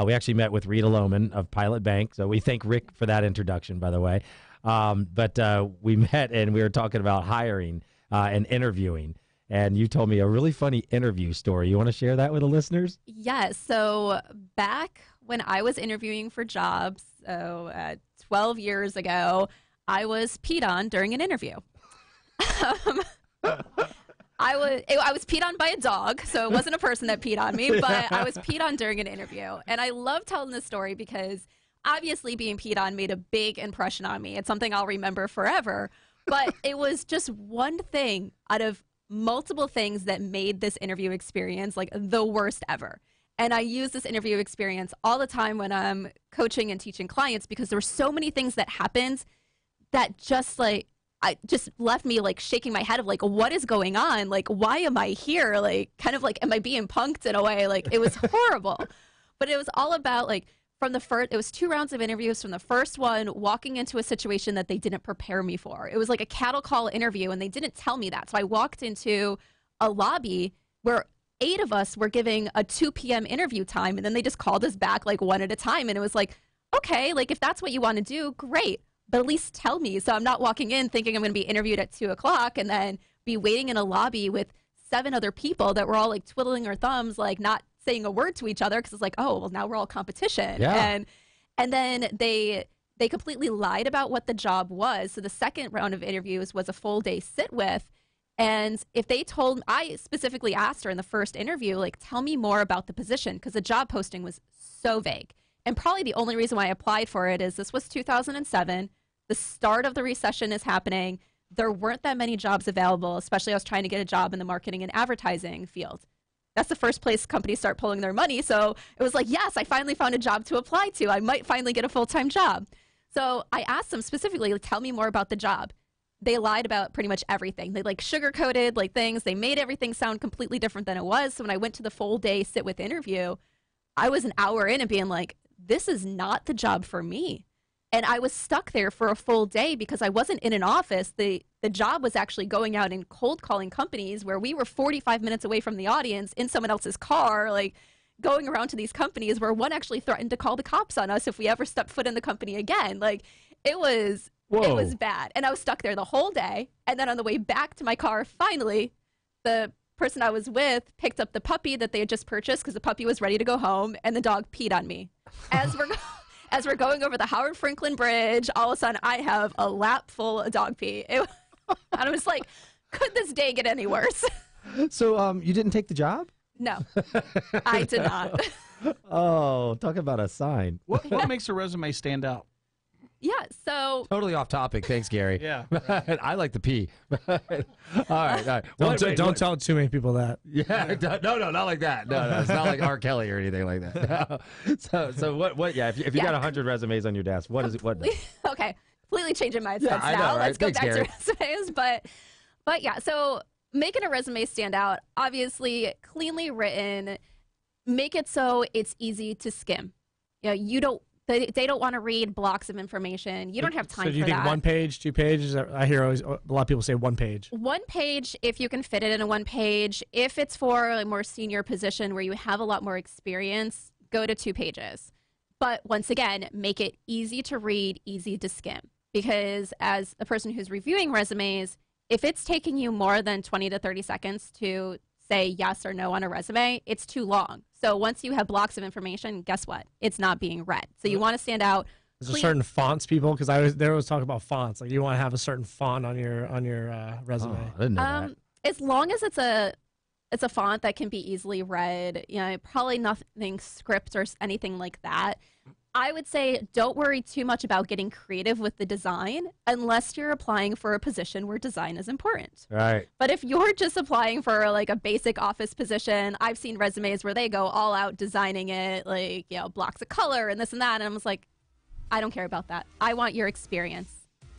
we actually met with Rita Lohman of Pilot Bank. So we thank Rick for that introduction, by the way. But we met and we were talking about hiring and interviewing. And you told me a really funny interview story. You want to share that with the listeners? Yes. So back when I was interviewing for jobs, 12 years ago, I was peed on during an interview. I was peed on by a dog, so it wasn't a person that peed on me, but I was peed on during an interview. And I love telling this story because obviously being peed on made a big impression on me. It's something I'll remember forever. But it was just one thing out of multiple things that made this interview experience like the worst ever. And I use this interview experience all the time when I'm coaching and teaching clients because there were so many things that happened that just left me like shaking my head of like, what is going on? Like, why am I here? Like, kind of like, am I being punked in a way? Like, it was horrible. But it was all about like, from the first, it was 2 rounds of interviews. From the first one, walking into a situation that they didn't prepare me for. It was like a cattle call interview, and they didn't tell me that. So I walked into a lobby where 8 of us were giving a 2 p.m. interview time, and then they just called us back like one at a time. And it was like, okay, like if that's what you want to do, great. But at least tell me. So I'm not walking in thinking I'm going to be interviewed at 2 o'clock and then be waiting in a lobby with 7 other people that were all like twiddling our thumbs, like not saying a word to each other because it's like, oh, well, now we're all competition. Yeah. And then they completely lied about what the job was. So the second round of interviews was a full day sit with. And if they told, I specifically asked her in the first interview, like, tell me more about the position because the job posting was so vague. And probably the only reason why I applied for it is this was 2007. The start of the recession is happening. There weren't that many jobs available, especially I was trying to get a job in the marketing and advertising field. That's the first place companies start pulling their money. So it was like, yes, I finally found a job to apply to. I might finally get a full-time job. So I asked them specifically, like, tell me more about the job. They lied about pretty much everything. They like sugar-coated like things. They made everything sound completely different than it was. So when I went to the full day sit with interview, I was an hour in and being like, this is not the job for me. And I was stuck there for a full day because I wasn't in an office. The job was actually going out and cold calling companies where we were 45 minutes away from the audience in someone else's car, like going around to these companies where one actually threatened to call the cops on us if we ever stepped foot in the company again. Like it was bad. And I was stuck there the whole day. And then on the way back to my car, finally, the person I was with picked up the puppy that they had just purchased because the puppy was ready to go home and the dog peed on me. As we're going over the Howard Franklin Bridge, all of a sudden I have a lap full of dog pee. And I was like, could this day get any worse? So you didn't take the job? No, I did not. Oh, talk about a sign. What makes a resume stand out? Yeah, so Totally off topic. Thanks, Gary. Yeah. I like the pee. All right. Don't tell too many people that. Yeah, no, not like that. No, it's not like R. Kelly or anything like that. No. So what? Yeah, if you got 100 resumes on your desk, what is it? What? Okay, completely changing mindsets Yeah, I know, now. right? Let's go Thanks, back Gary. to resumes, but yeah. So making a resume stand out, obviously cleanly written, make it so it's easy to skim. You don't. They don't want to read blocks of information. You don't have time for that. So do you think 1 page, 2 pages? I hear a lot of people say 1 page. 1 page, if you can fit it in a 1 page. If it's for a more senior position where you have a lot more experience, go to 2 pages. But once again, make it easy to read, easy to skim. Because as a person who's reviewing resumes, if it's taking you more than 20 to 30 seconds to say yes or no on a resume, it's too long. So once you have blocks of information, guess what? It's not being read. So you want to stand out. Is there certain fonts, people? Because they always talk about fonts. Like you want to have a certain font on your resume. I didn't know that. As long as it's a font that can be easily read, probably nothing script or anything like that. I would say don't worry too much about getting creative with the design unless you're applying for a position where design is important. Right. But if you're just applying for like a basic office position, I've seen resumes where they go all out designing it, like, blocks of color and this and that. And I'm just like, I don't care about that. I want your experience.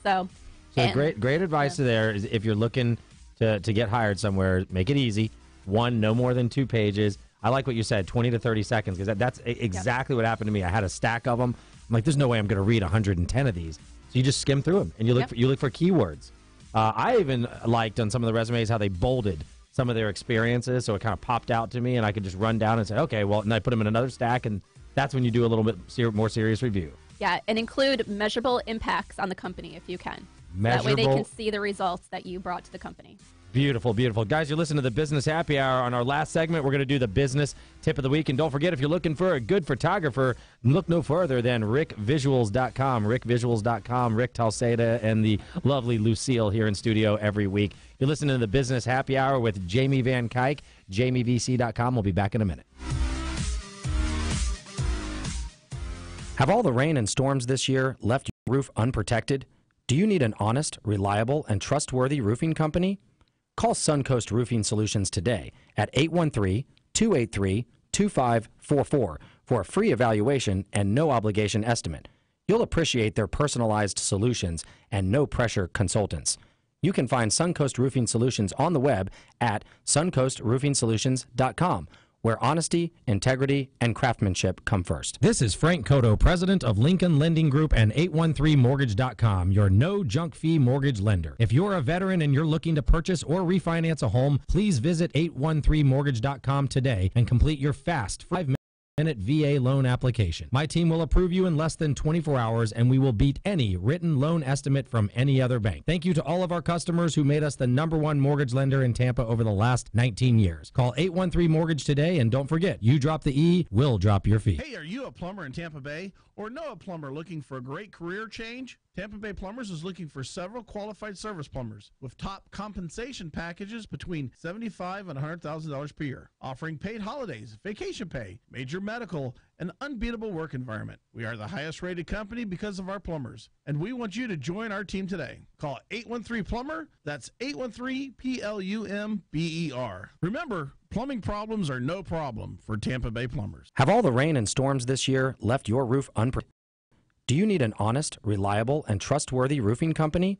So great advice there is if you're looking to get hired somewhere, make it easy. 1, no more than 2 pages. I like what you said, 20 to 30 seconds, because that's exactly what happened to me. I had a stack of them. I'm like, there's no way I'm going to read 110 of these. So you just skim through them, and you look for keywords. I even liked on some of the resumes how they bolded some of their experiences, so it kind of popped out to me, and I could just run down and say, okay, well, and I put them in another stack, and that's when you do a little bit more serious review. Yeah, and include measurable impacts on the company if you can. Measurable. That way they can see the results that you brought to the company. Beautiful, beautiful. Guys, you're listening to the Business Happy Hour. On our last segment, we're going to do the business tip of the week. And don't forget, if you're looking for a good photographer, look no further than rickvisuals.com. Rickvisuals.com. Rick Talseda and the lovely Lucille here in studio every week. You're listening to the Business Happy Hour with Jamie Van Kuyk. JamieVC.com. We'll be back in a minute. Have all the rain and storms this year left your roof unprotected? Do you need an honest, reliable, and trustworthy roofing company? Call Suncoast Roofing Solutions today at 813-283-2544 for a free evaluation and no obligation estimate. You'll appreciate their personalized solutions and no pressure consultants. You can find Suncoast Roofing Solutions on the web at suncoastroofingsolutions.com, where honesty, integrity, and craftsmanship come first. This is Frank Coto, president of Lincoln Lending Group and 813mortgage.com, your no junk fee mortgage lender. If you're a veteran and you're looking to purchase or refinance a home, please visit 813mortgage.com today and complete your fast 5-minute VA loan application. My team will approve you in less than 24 hours, and we will beat any written loan estimate from any other bank. Thank you to all of our customers who made us the #1 mortgage lender in Tampa over the last 19 years. Call 813-MORTGAGE today, and don't forget, you drop the E, we'll drop your fee. Hey, are you a plumber in Tampa Bay or know a plumber looking for a great career change? TampaBay Plumbers is looking for several qualified service plumbers with top compensation packages between $75,000 and $100,000 per year, offering paid holidays, vacation pay, major medical, and unbeatable work environment. We are the highest rated company because of our plumbers, and we want you to join our team today. Call 813-PLUMBER. That's 813-PLUMBER. Remember, plumbing problems are no problem for Tampa Bay Plumbers. Have all the rain and storms this year left your roof unprotected? Do you need an honest, reliable, and trustworthy roofing company?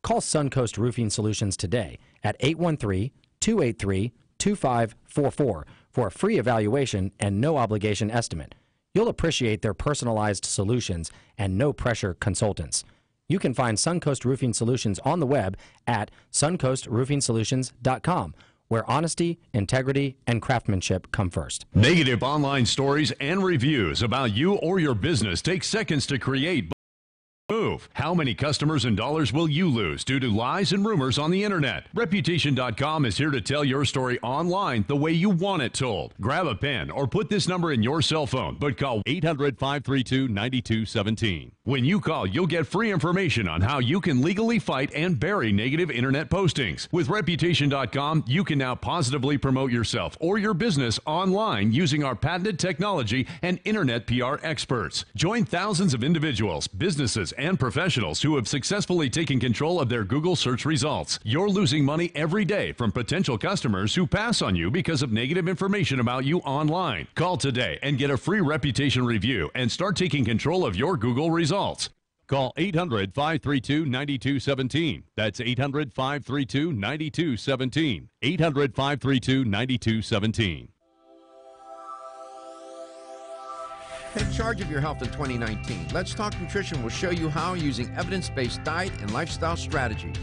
Call Suncoast Roofing Solutions today at 813-283-2544 for a free evaluation and no obligation estimate. You'll appreciate their personalized solutions and no pressure consultants. You can find Suncoast Roofing Solutions on the web at suncoastroofingsolutions.com, where honesty, integrity, and craftsmanship come first. Negative online stories and reviews about you or your business take seconds to create. Move. How many customers and dollars will you lose due to lies and rumors on the internet? Reputation.com is here to tell your story online the way you want it told. Grab a pen or put this number in your cell phone, but call 800-532-9217. When you call, you'll get free information on how you can legally fight and bury negative internet postings. With Reputation.com, you can now positively promote yourself or your business online using our patented technology and internet PR experts. Join thousands of individuals, businesses, and professionals who have successfully taken control of their Google search results. You're losing money every day from potential customers who pass on you because of negative information about you online. Call today and get a free reputation review and start taking control of your Google results. Call 800-532-9217. That's 800-532-9217. 800-532-9217. Take charge of your health in 2019. Let's Talk Nutrition will show you how using evidence-based diet and lifestyle strategies.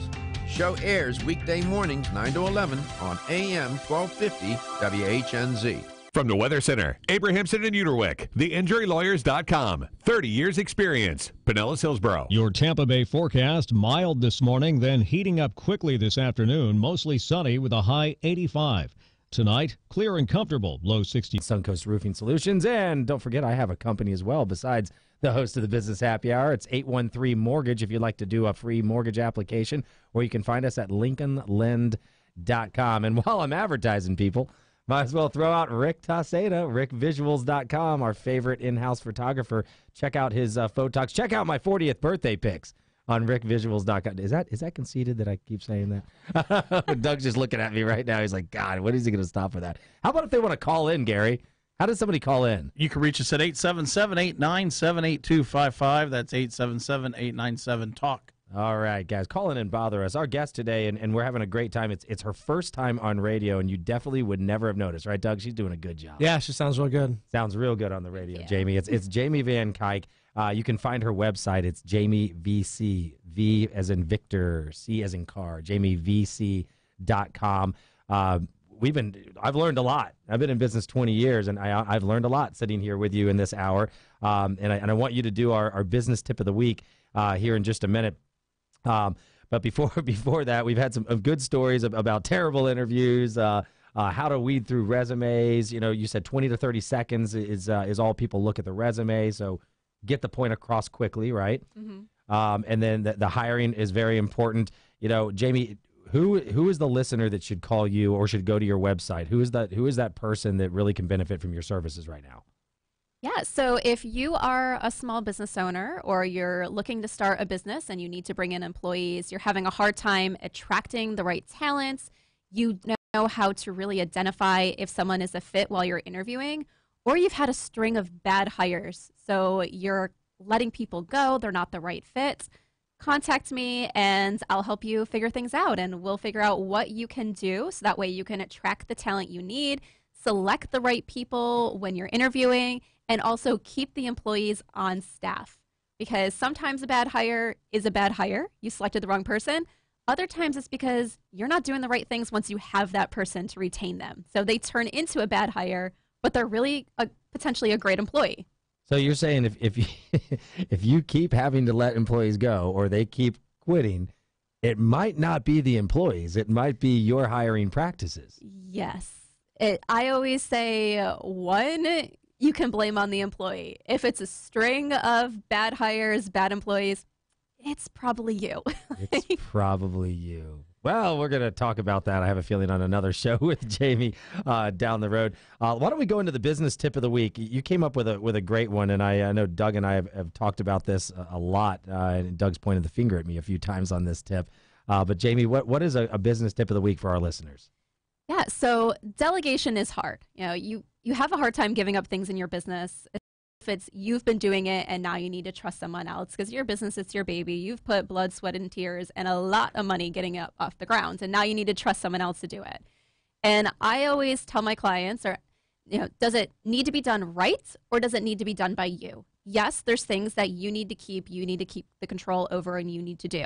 Show airs weekday mornings 9 to 11 on AM 1250 WHNZ. From the Weather Center, Abrahamson and Uterwick, theinjurylawyers.com. 30 years experience. Pinellas Hillsborough. Your Tampa Bay forecast, mild this morning, then heating up quickly this afternoon. Mostly sunny with a high 85. Tonight, clear and comfortable, low 60. Suncoast Roofing Solutions. And don't forget, I have a company as well besides the host of the Business Happy Hour. It's 813 Mortgage if you'd like to do a free mortgage application, or you can find us at lincolnlend.com. And while I'm advertising people, might as well throw out Rick Taseda, rickvisuals.com, our favorite in-house photographer. Check out his photogs. Check out my 40th birthday pics on rickvisuals.com. Is that conceited that I keep saying that? Doug's just looking at me right now. He's like, God, when is he going to stop for that? How about if they want to call in, Gary? How does somebody call in? You can reach us at 877-897-8255. That's 877-897-TALK. All right, guys, call in and bother us. Our guest today, and we're having a great time. It's her first time on radio, and you definitely would never have noticed, right, Doug? She's doing a good job. Yeah, she sounds real good. Sounds real good on the radio, Jamie. It's Jamie Van Kuyk. You can find her website. It's Jamie VC, V as in Victor, C as in car, jamievc.com. I've learned a lot. I've been in business 20 years, and I've learned a lot sitting here with you in this hour. And I want you to do our business tip of the week here in just a minute. But before that, we've had some good stories about terrible interviews, how to weed through resumes. You know, you said 20 to 30 seconds is all people look at the resume, so get the point across quickly, right? Mm-hmm. And then the hiring is very important. You know, Jamie, who is the listener that should call you or should go to your website? Who is that person that really can benefit from your services right now? Yeah, so if you are a small business owner or you're looking to start a business and you need to bring in employees, you're having a hard time attracting the right talents, you know how to really identify if someone is a fit while you're interviewing, or you've had a string of bad hires, so you're letting people go, they're not the right fit, contact me and I'll help you figure things out, and we'll figure out what you can do so that way you can attract the talent you need, select the right people when you're interviewing, and also keep the employees on staff, because sometimes a bad hire is a bad hire. You selected the wrong person. Other times it's because you're not doing the right things once you have that person to retain them. So they turn into a bad hire, but they're really potentially a great employee. So you're saying if you keep having to let employees go or they keep quitting, it might not be the employees. It might be your hiring practices. Yes. I always say, one, you can blame on the employee. If it's a string of bad hires, bad employees, it's probably you. It's probably you. Well, we're going to talk about that, I have a feeling, on another show with Jamie down the road. Why don't we go into the business tip of the week? You came up with a great one, and I know Doug and I have talked about this a lot. And Doug's pointed the finger at me a few times on this tip. But Jamie, what is a business tip of the week for our listeners? Yeah, so delegation is hard. You know, you have a hard time giving up things in your business. If it's you've been doing it and now you need to trust someone else because your business, it's your baby. You've put blood, sweat, and tears and a lot of money getting it off the ground, and now you need to trust someone else to do it. And I always tell my clients, does it need to be done right or does it need to be done by you? Yes, there's things that you need to keep the control over and you need to do.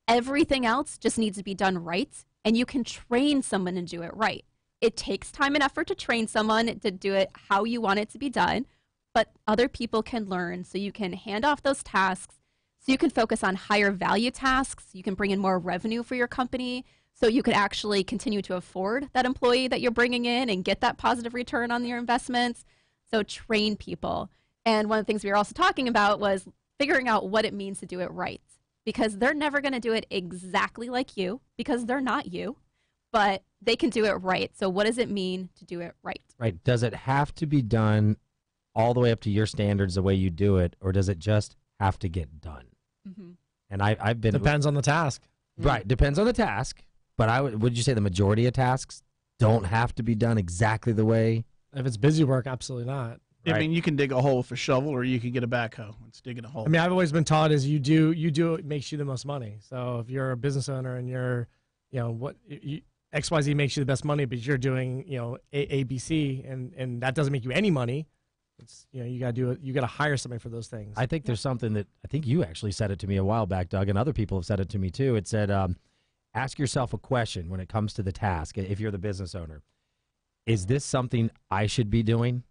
Everything else just needs to be done right, and you can train someone to do it right. It takes time and effort to train someone to do it how you want it to be done, but other people can learn, so you can hand off those tasks, so you can focus on higher value tasks, you can bring in more revenue for your company, so you can actually continue to afford that employee that you're bringing in and get that positive return on your investments. So train people. And one of the things we were also talking about was figuring out what it means to do it right, because they're never going to do it exactly like you because they're not you, but they can do it right. So what does it mean to do it right? Right. Does it have to be done all the way up to your standards the way you do it, or does it just have to get done? Mm-hmm. And I've been depends on the task. Right. Depends on the task. But would you say the majority of tasks don't have to be done exactly the way? If it's busy work, absolutely not. I mean, you can dig a hole with a shovel, or you can get a backhoe. It's digging a hole. I mean, I've always been taught is you do it makes you the most money. So if you're a business owner and you're, XYZ makes you the best money, but you're doing, ABC, and that doesn't make you any money. It's you got to do it. You got to hire somebody for those things. I think there's something that I think you actually said it to me a while back, Doug, and other people have said it to me too. It said, ask yourself a question when it comes to the task. If you're the business owner, is this something I should be doing?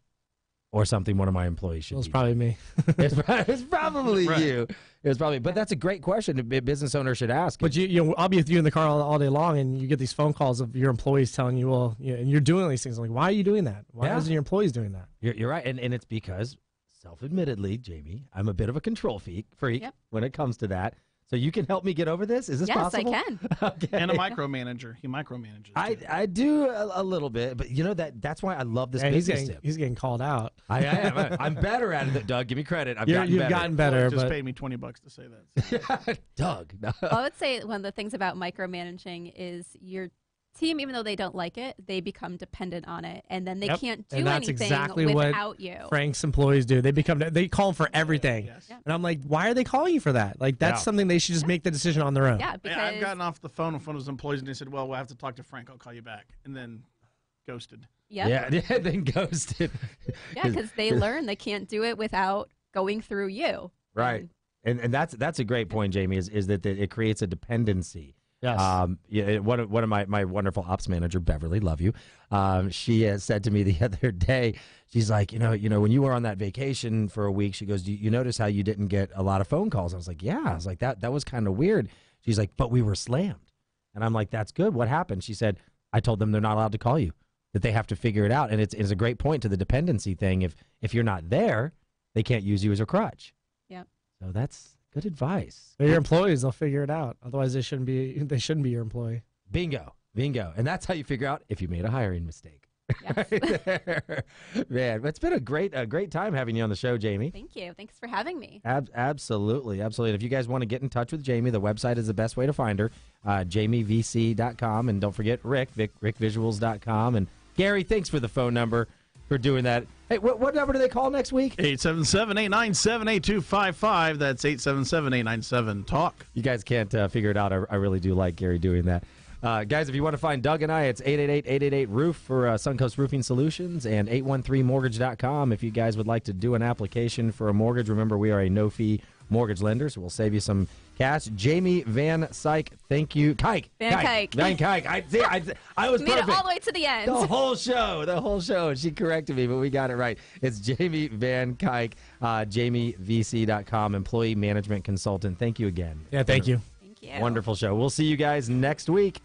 Or something one of my employees should be. It's probably me. It's probably Right. you. It's probably, but that's a great question a business owner should ask. But I'll be with you in the car all day long, and you get these phone calls of your employees telling you, well, and you're doing these things. I'm like, why are you doing that? Why isn't your employees doing that? You're right, and it's because, self-admittedly, Jamie, I'm a bit of a control freak when it comes to that. So you can help me get over this? Is this possible? Yes, I can. Okay. And a micromanager. He micromanages. I do a little bit, but that's why I love this business tip. He's getting called out. I am. I'm better at it, Doug. Give me credit. You've gotten better. Just but paid me $20 to say that. Doug. Well, I would say one of the things about micromanaging is your team, even though they don't like it, they become dependent on it, and then they can't do and that's anything exactly without what you. Frank's employees do. They call him for everything, and I'm like, why are they calling you for that? Like that's something they should just make the decision on their own. Yeah, because I've gotten off the phone with one of his employees, and they said, "Well, we'll have to talk to Frank. I'll call you back," and then ghosted. Yep. Yeah, then ghosted. Yeah, because they learn they can't do it without going through you. Right, and that's a great point, Jamie. Is that it creates a dependency. Yes. One of my wonderful ops manager, Beverly, love you. She has said to me the other day, she's like, when you were on that vacation for a week, she goes, do you notice how you didn't get a lot of phone calls? I was like, yeah. I was like, that was kind of weird. She's like, but we were slammed. And I'm like, that's good. What happened? She said, I told them they're not allowed to call you, that they have to figure it out. And it's a great point to the dependency thing. If you're not there, they can't use you as a crutch. Yep. So that's good advice. They're your employees. They'll figure it out. Otherwise, they shouldn't be your employee. Bingo. And that's how you figure out if you made a hiring mistake. Yes. Right there. Man, it's been a great time having you on the show, Jamie. Thank you. Thanks for having me. Absolutely. And if you guys want to get in touch with Jamie, the website is the best way to find her, jamievc.com. And don't forget rickvisuals.com. And Gary, thanks for the phone number for doing that. Hey, what number do they call next week? 877-897-8255. That's 877-897-TALK. You guys can't figure it out. I really do like Gary doing that. Guys, if you want to find Doug and I, it's 888-888-ROOF for Suncoast Roofing Solutions and 813mortgage.com. If you guys would like to do an application for a mortgage, remember we are a no-fee mortgage lender, so we'll save you some cash. Jamie Van Syke, thank you. Kike. Van Kike. I was made perfect. it all the way to the end. The whole show. She corrected me, but we got it right. It's Jamie Van Kike, jamievc.com, employee management consultant. Thank you again. Yeah, thank you. Thank you. Wonderful show. We'll see you guys next week.